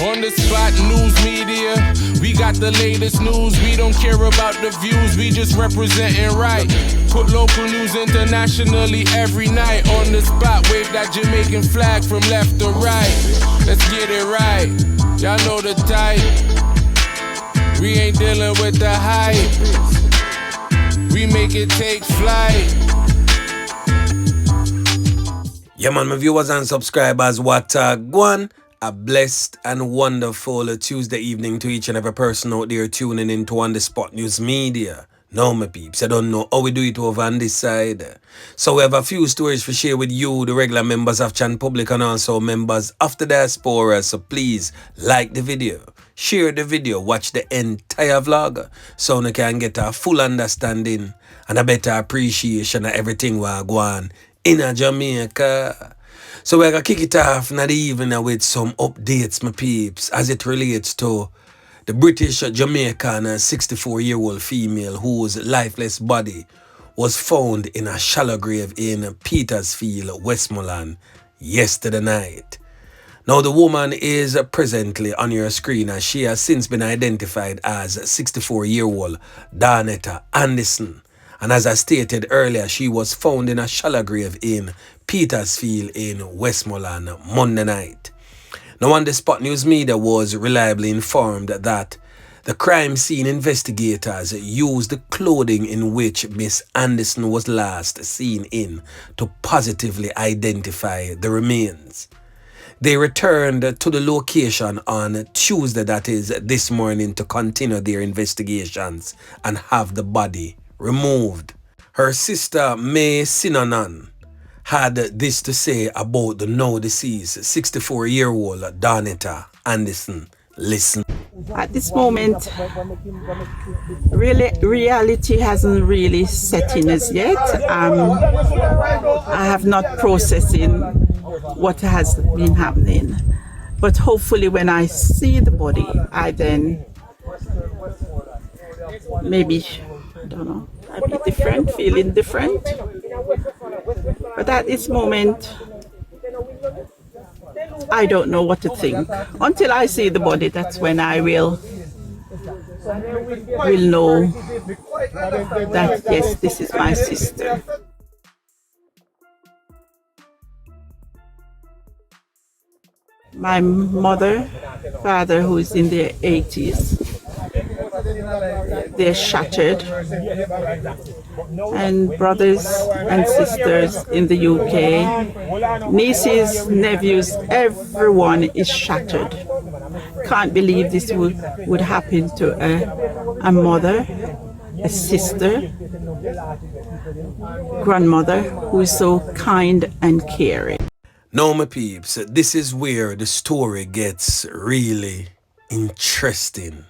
On the spot news media, we got the latest news. We don't care about the views, we just representing right. Put local news internationally every night. On the spot, wave that Jamaican flag from left to right. Let's get it right, y'all know the type. We ain't dealing with the hype, we make it take flight. Yeah man, my viewers and subscribers, what Gwan. A blessed and wonderful Tuesday evening to each and every person out there tuning into On The Spot News Media. Now my peeps, I don't know how we do it over on this side. So we have a few stories to share with you, the regular members of Chan Public and also members of the diaspora. So please like the video, share the video, watch the entire vlog so you can get a full understanding and a better appreciation of everything we're going in Jamaica. So we're going to kick it off now the evening with some updates, my peeps, as it relates to the British Jamaican 64-year-old female whose lifeless body was found in a shallow grave in Petersfield, Westmoreland, yesterday night. Now the woman is presently on your screen as she has since been identified as 64-year-old Darnetta Anderson. And as I stated earlier, she was found in a shallow grave in Petersfield in Westmoreland Monday night. Now On The Spot News Media was reliably informed that the crime scene investigators used the clothing in which Miss Anderson was last seen in to positively identify the remains. They returned to the location on Tuesday, that is this morning, to continue their investigations and have the body removed. Her sister May Sinanan had this to say about the now deceased 64-year-old Darnetta Anderson. Listen. At this moment, reality hasn't really set in as yet. I have not processing what has been happening. But hopefully when I see the body, I then maybe, I don't know, I'll be different, feeling different. But at this moment, I don't know what to think. Until I see the body, that's when I will know that yes, this is my sister. My mother, father, who is in their 80s, they're shattered, and brothers and sisters in the UK, nieces, nephews, everyone is shattered. Can't believe this would happen to a mother, a sister, grandmother who is so kind and caring. Now my peeps, this is where the story gets really interesting.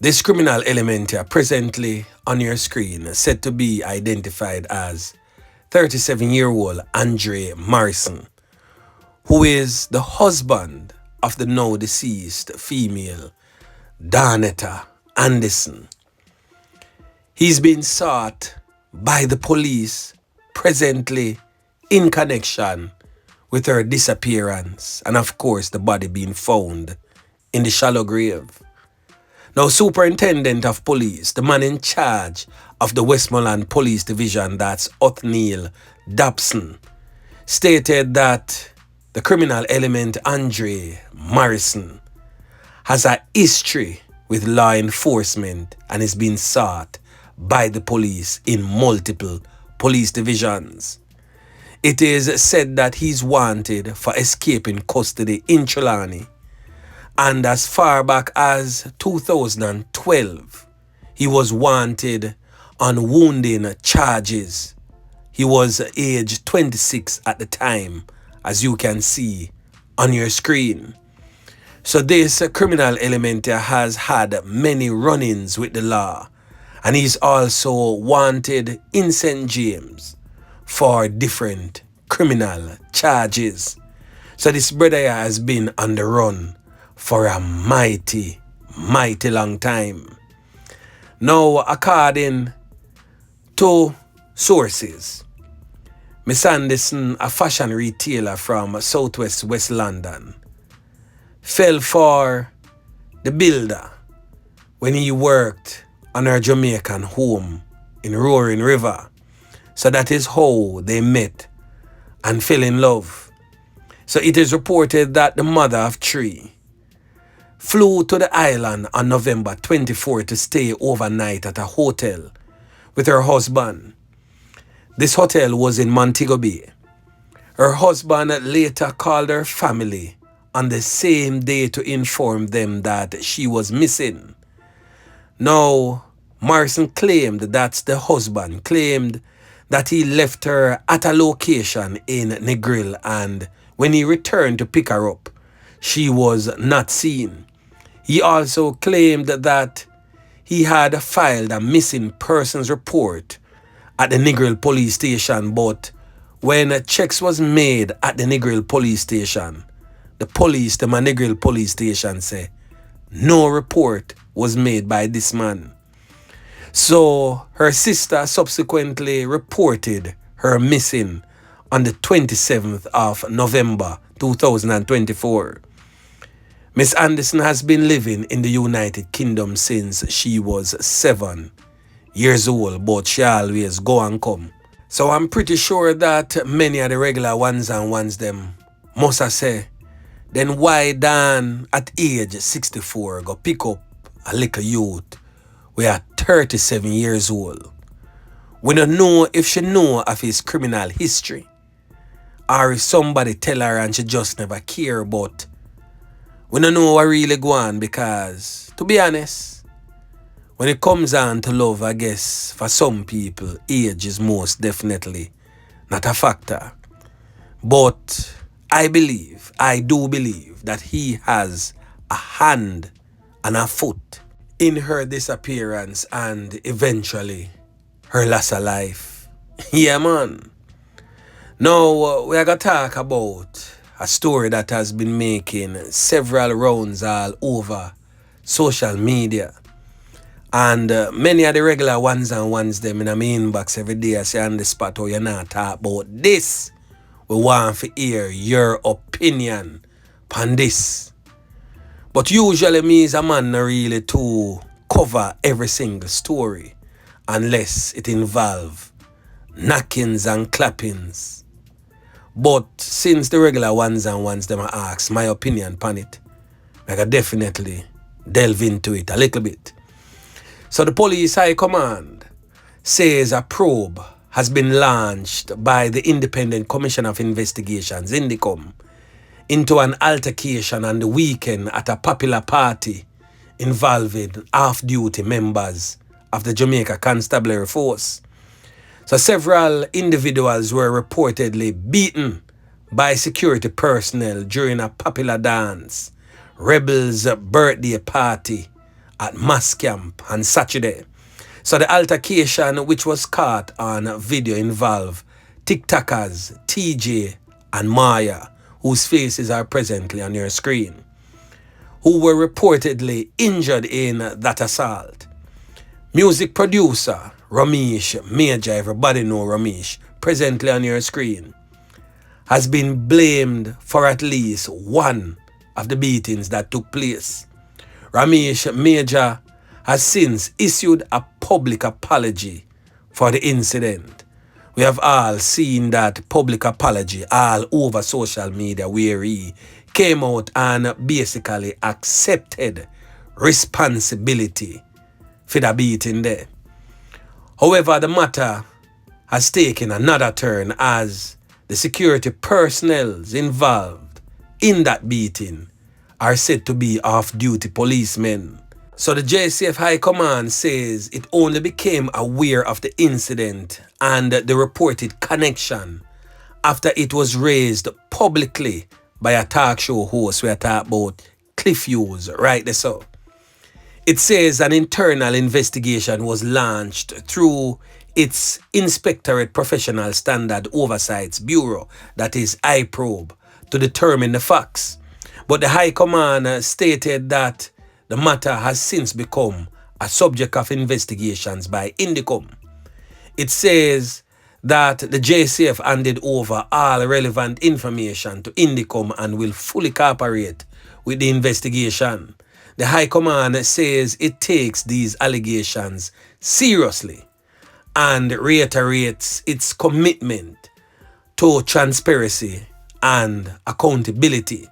This criminal element here presently on your screen said to be identified as 37-year-old Andre Morrison, who is the husband of the now deceased female Darnetta Anderson. He's been sought by the police presently in connection with her disappearance and of course the body being found in the shallow grave. Now, Superintendent of Police, the man in charge of the Westmoreland Police Division, that's Othniel Dobson, stated that the criminal element Andre Morrison has a history with law enforcement and is being sought by the police in multiple police divisions. It is said that he's wanted for escaping custody in Trelawney, and as far back as 2012, he was wanted on wounding charges. He was age 26 at the time, as you can see on your screen. So this criminal element has had many run-ins with the law, and he's also wanted in St. James for different criminal charges. So this brother has been on the run for a mighty long time. Now, according to sources, Miss Anderson, a fashion retailer from Southwest West London, fell for the builder when he worked on her Jamaican home in Roaring River. So that is how they met and fell in love. So it is reported that the mother of three flew to the island on November 24 to stay overnight at a hotel with her husband. This hotel was in Montego Bay. Her husband later called her family on the same day to inform them that she was missing. Now, Morrison claimed that the husband claimed that he left her at a location in Negril, and when he returned to pick her up, she was not seen. He also claimed that he had filed a missing persons report at the Negril police station, but when checks was made at the Negril police station, the Negril police station say no report was made by this man. So her sister subsequently reported her missing on the 27th of November 2024. Miss Anderson has been living in the United Kingdom since she was 7 years old, but she always go and come. So I'm pretty sure that many of the regular ones and ones them must have say, then why Dan at age 64 go pick up a little youth we are 37 years old? We don't know if she know of his criminal history or if somebody tell her and she just never care, but we don't know what really go on, because to be honest, when it comes on to love, I guess for some people age is most definitely not a factor. But I do believe that he has a hand and a foot in her disappearance and eventually her loss of life. Yeah, man. Now, we are going to talk about a story that has been making several rounds all over social media. And many of the regular ones and ones them in my inbox every day I say on the spot, oh, you're not talk about this. We want to hear your opinion on this. But usually me as a man not really to cover every single story unless it involve knockings and clappings. But since the regular ones and ones them I ask my opinion on it, I can definitely delve into it a little bit. So the police high command says a probe has been launched by the Independent Commission of Investigations, INDICOM, into an altercation on the weekend at a popular party involving off-duty members of the Jamaica Constabulary Force. So several individuals were reportedly beaten by security personnel during a popular dance, Rebels' birthday party at Mass Camp on Saturday. So the altercation, which was caught on video, involved TikTokers TJ and Maya, whose faces are presently on your screen, who were reportedly injured in that assault. Music producer Romeich, Major, everybody know Romeich, presently on your screen, has been blamed for at least one of the beatings that took place. Romeich, Major, has since issued a public apology for the incident. We have all seen that public apology all over social media where he came out and basically accepted responsibility for the beating there. However, the matter has taken another turn as the security personnel involved in that beating are said to be off-duty policemen. So the JCF High Command says it only became aware of the incident and the reported connection after it was raised publicly by a talk show host. We are talking about Cliff Hughes, right there. So it says an internal investigation was launched through its Inspectorate Professional Standard Oversight Bureau, that is IPROBE, to determine the facts. But the High Command stated that the matter has since become a subject of investigations by INDICOM. It says that the JCF handed over all relevant information to INDICOM and will fully cooperate with the investigation. The High Command says it takes these allegations seriously and reiterates its commitment to transparency and accountability.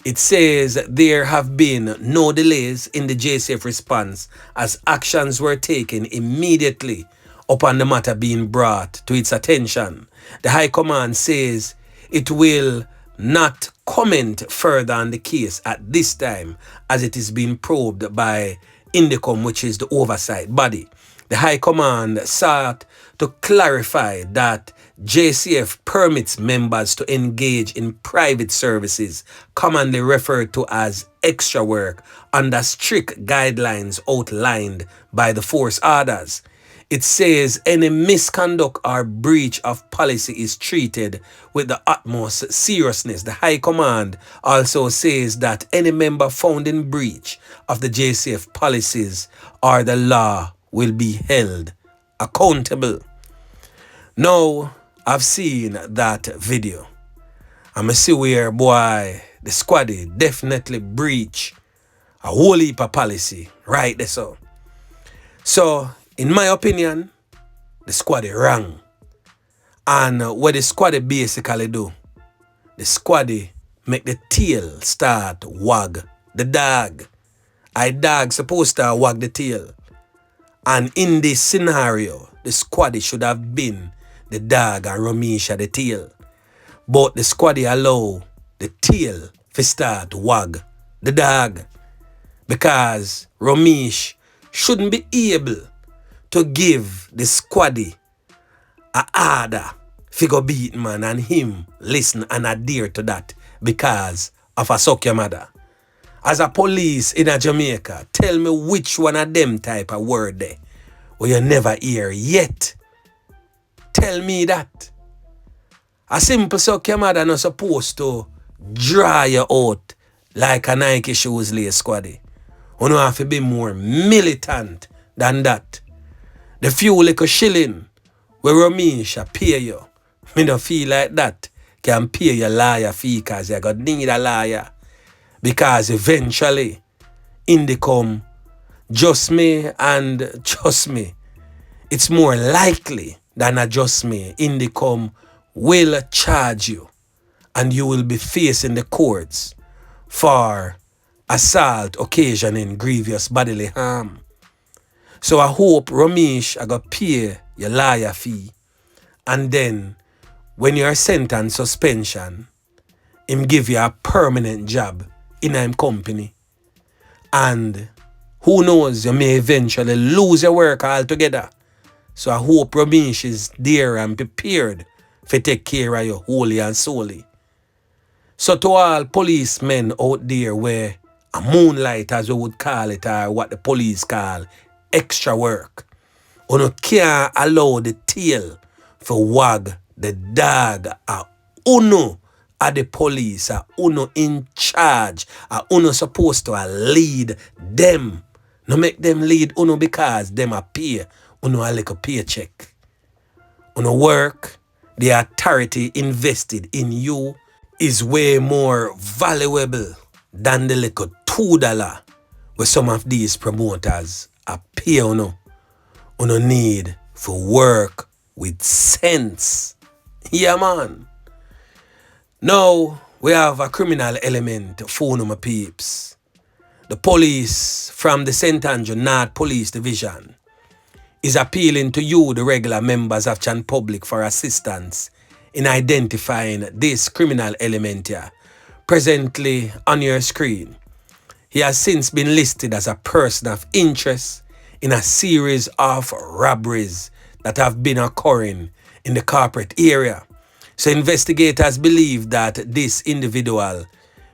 It says there have been no delays in the JCF response as actions were taken immediately upon the matter being brought to its attention. The High Command says it will not comment further on the case at this time as it is being probed by INDECOM, which is the oversight body. The High Command sought to clarify that JCF permits members to engage in private services, commonly referred to as extra work, under strict guidelines outlined by the force orders. It says any misconduct or breach of policy is treated with the utmost seriousness. The High Command also says that any member found in breach of the JCF policies or the law will be held accountable. Now, I've seen that video. I'm going to see where, boy, the squaddy definitely breach a whole heap of policy right there. So, in my opinion, the squaddy wrong. And what the squaddy basically do, the squaddy make the tail start wag the dog. I dog supposed to wag the tail. And in this scenario, the squaddy should have been the dog and Romeich the tail. But the squaddy allow the tail to start wag the dog. Because Romeich shouldn't be able to give the squaddy a order figure beat man and him listen and adhere to that because of a suck your mother. As a police in a Jamaica, tell me which one of them type of word there where you never hear yet. Tell me that. A simple suck your mother not supposed to dry you out like a Nike shoes lace squaddy. You don't have to be more militant than that. The few little shilling where Romeich pay you, me don't feel like that can pay your lawyer fee because you got need a lawyer. Because eventually, INDECOM, just me and trust me, it's more likely than a just me. INDECOM will charge you and you will be facing the courts for assault occasioning grievous bodily harm. So I hope Romeich I got pay your lawyer fee. And then when you're sentenced suspension, him give you a permanent job in him company. And who knows, you may eventually lose your work altogether. So I hope Romeich is there and prepared to take care of you wholly and solely. So to all policemen out there where a moonlight, as we would call it, or what the police call extra work, you can't allow the tail for wag the dog a uno at the police, a uno in charge, a uno supposed to lead them. No make them lead uno because them a pay uno a little paycheck. Uno work, the authority invested in you is way more valuable than the little $2 where some of these promoters are pay uno. Uno need for work with sense. Yeah, man. Now, we have a criminal element for my peeps. The police from the St. Andrew North Police Division is appealing to you, the regular members of Chan Public, for assistance in identifying this criminal element here, presently on your screen. He has since been listed as a person of interest in a series of robberies that have been occurring in the corporate area. So investigators believe that this individual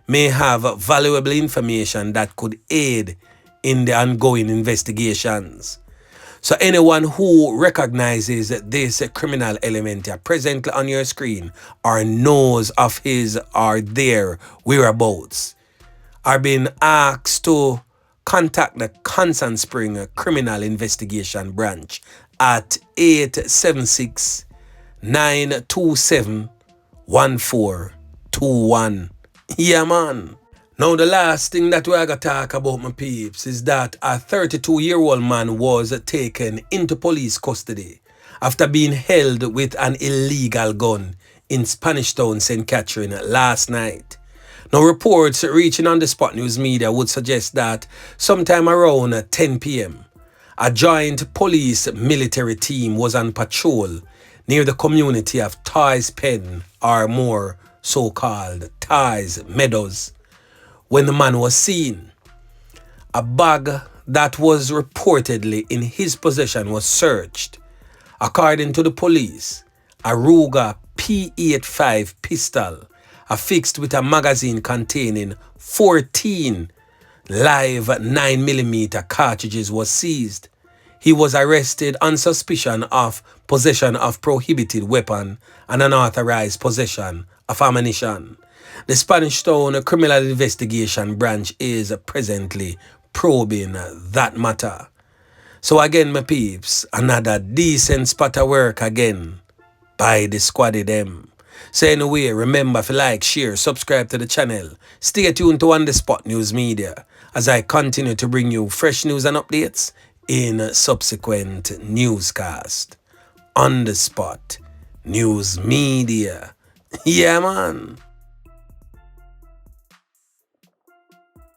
may have valuable information that could aid in the ongoing investigations. So anyone who recognizes this criminal element here presently on your screen or knows of his or their whereabouts are being asked to contact the Constant Spring Criminal Investigation Branch at 876-927-1421. Yeah, man. Now, the last thing that we're going to talk about, my peeps, is that a 32-year-old man was taken into police custody after being held with an illegal gun in Spanish Town, St. Catherine last night. Now, reports reaching on the Spot News media would suggest that sometime around 10 p.m., a joint police military team was on patrol near the community of Ties Pen, or more so-called Ties Meadows, when the man was seen. A bag that was reportedly in his possession was searched. According to the police, a Ruger P85 pistol affixed with a magazine containing 14 live 9mm cartridges was seized. He was arrested on suspicion of possession of prohibited weapon and unauthorized possession of ammunition. The Spanish Town Criminal Investigation Branch is presently probing that matter. So again, my peeps, another decent spot of work again by the squaddy them. So anyway, remember to like, share, subscribe to the channel. Stay tuned to On The Spot News Media as I continue to bring you fresh news and updates in subsequent newscast. On The Spot News Media. Yeah, man.